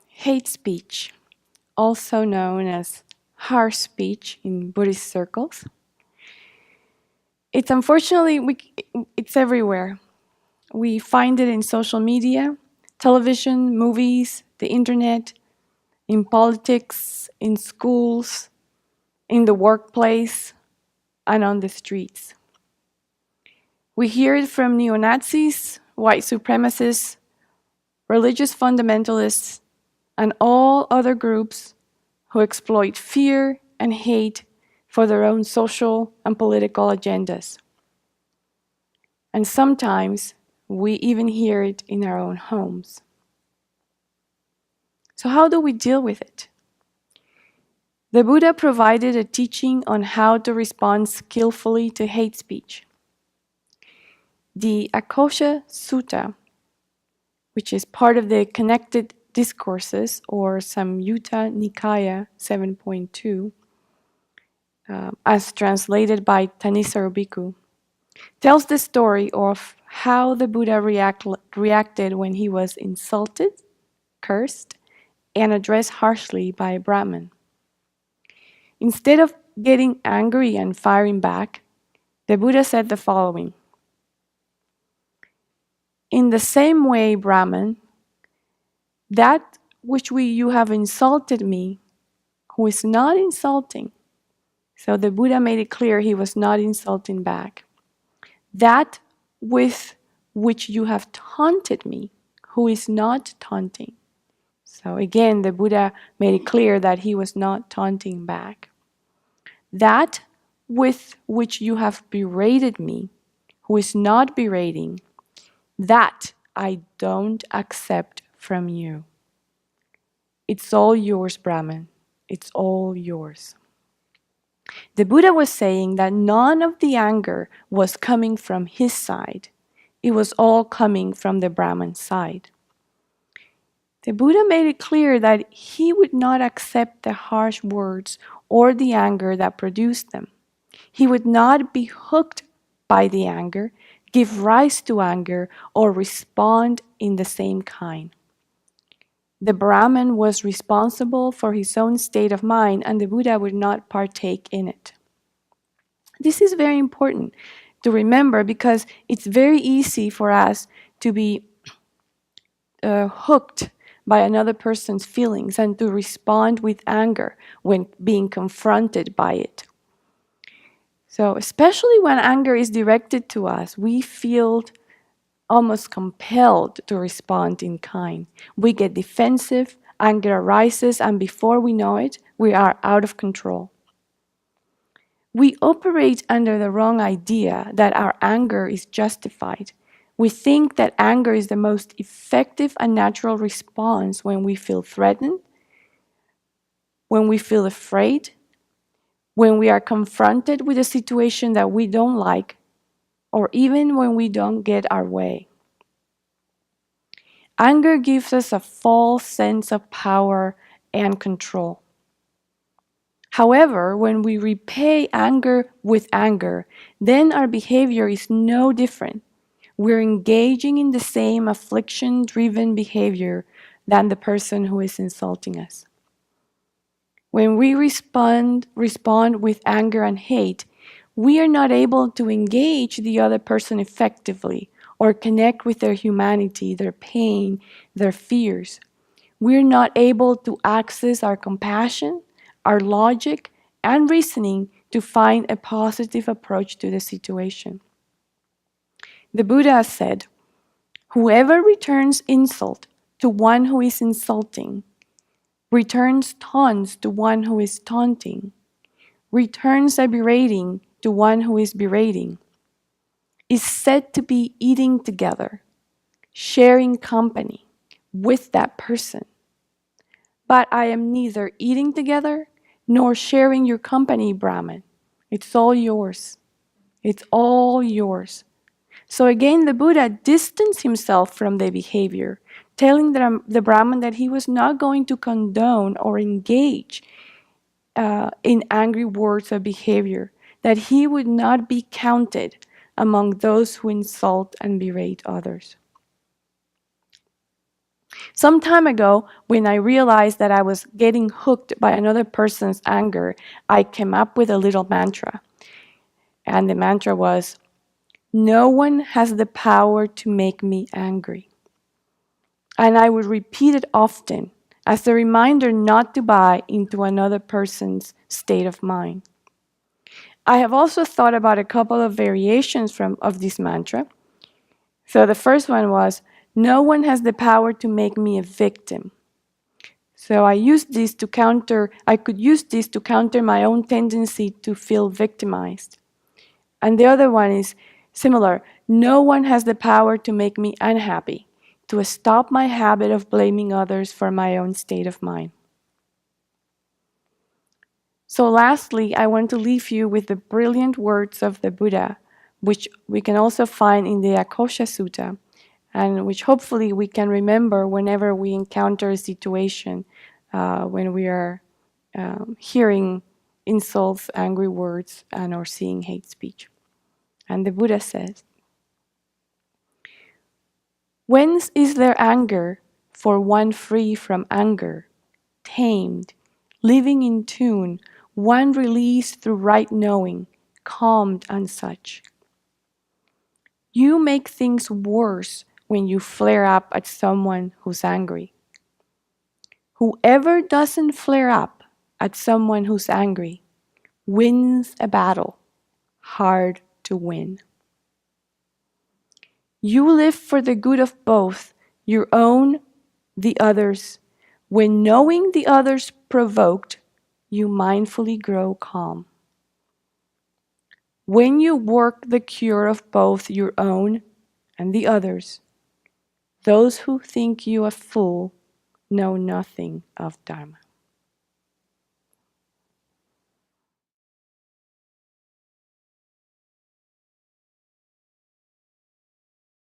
Hate speech, also known as harsh speech in Buddhist circles. It's unfortunately, it's everywhere. We find it in social media, television, movies, the internet, in politics, in schools, in the workplace, and on the streets. We hear it from neo-Nazis, white supremacists, religious fundamentalists, and all other groups who exploit fear and hate for their own social and political agendas. And sometimes we even hear it in our own homes. So how do we deal with it? The Buddha provided a teaching on how to respond skillfully to hate speech. The Akosha Sutta, which is part of the Connected Discourses, or Samyutta Nikaya 7.2, as translated by Thanissaro Bhikkhu, tells the story of how the Buddha reacted when he was insulted, cursed, and addressed harshly by a Brahmin. Instead of getting angry and firing back, the Buddha said the following: "In the same way, Brahman, that which you have insulted me, who is not insulting." So the Buddha made it clear he was not insulting back. "That with which you have taunted me, who is not taunting." So again, the Buddha made it clear that he was not taunting back. "That with which you have berated me, who is not berating, that I don't accept from you. It's all yours, Brahman. It's all yours." The Buddha was saying that none of the anger was coming from his side. It was all coming from the Brahman's side. The Buddha made it clear that he would not accept the harsh words or the anger that produced them. He would not be hooked by the anger, give rise to anger, or respond in the same kind. The Brahman was responsible for his own state of mind, and the Buddha would not partake in it. This is very important to remember because it's very easy for us to be hooked by another person's feelings and to respond with anger when being confronted by it. So especially when anger is directed to us, we feel almost compelled to respond in kind. We get defensive, anger arises, and before we know it, we are out of control. We operate under the wrong idea that our anger is justified. We think that anger is the most effective and natural response when we feel threatened, when we feel afraid, when we are confronted with a situation that we don't like, or even when we don't get our way. Anger gives us a false sense of power and control. However, when we repay anger with anger, then our behavior is no different. We're engaging in the same affliction-driven behavior than the person who is insulting us. When we respond with anger and hate, we are not able to engage the other person effectively or connect with their humanity, their pain, their fears. We're not able to access our compassion, our logic, and reasoning to find a positive approach to the situation. The Buddha said, "Whoever returns insult to one who is insulting, returns taunts to one who is taunting, returns a berating to one who is berating, is said to be eating together, sharing company with that person. But I am neither eating together nor sharing your company, Brahman. It's all yours. It's all yours." So again, the Buddha distanced himself from the behavior, telling the Brahman that he was not going to condone or engage in angry words or behavior, that he would not be counted among those who insult and berate others. Some time ago, when I realized that I was getting hooked by another person's anger, I came up with a little mantra. And the mantra was, no one has the power to make me angry. And I would repeat it often as a reminder not to buy into another person's state of mind. I have also thought about a couple of variations of this mantra. So the first one was, no one has the power to make me a victim. So I could use this to counter my own tendency to feel victimized. And the other one is similar. No one has the power to make me unhappy, to stop my habit of blaming others for my own state of mind. So lastly, I want to leave you with the brilliant words of the Buddha, which we can also find in the Akosha Sutta, and which hopefully we can remember whenever we encounter a situation when we are hearing insults, angry words, and or seeing hate speech. And the Buddha says, whence is there anger for one free from anger, tamed, living in tune, one released through right knowing, calmed and such? You make things worse when you flare up at someone who's angry. Whoever doesn't flare up at someone who's angry wins a battle hard to win. You live for the good of both, your own, the others. When knowing the others provoked, you mindfully grow calm. When you work the cure of both your own and the others, those who think you a fool know nothing of Dharma.